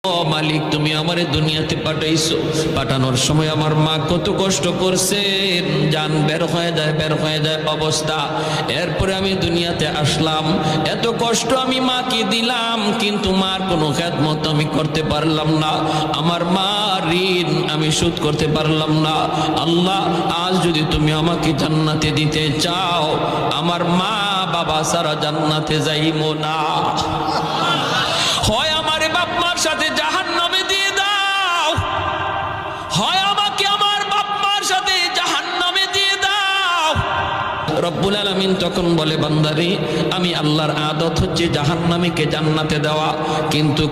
ও মালিক, তুমি আমারে দুনিয়াতে পাঠাইছো, পাঠানোর সময় আমার মা কত কষ্ট করছেন, জান বের হয়ে যায় অবস্থা। এরপরে আমি দুনিয়াতে আসলাম, এত কষ্ট আমি মাকে দিলাম, কিন্তু মার কোনো খেদমত আমি করতে পারলাম না। আমার মা ঋণ আমি শোধ করতে পারলাম না। আল্লাহ, আজ যদি তুমি আমাকে জান্নাতে দিতে চাও, আমার মা বাবা সারা জান্নাতে যাইবো না। হয় আমার বাপ মার সাথে জাহান্নামে দিয়ে দাও, হয় আমাকে আমার বাপ মার সাথে জাহান্নামে দিয়ে দাও। রব্বুল আলামিন তখন বলে, বান্দারে, আমি আল্লাহর আদত হচ্ছে জাহান্নামীকে জান্নাতে দেওয়া, কিন্তু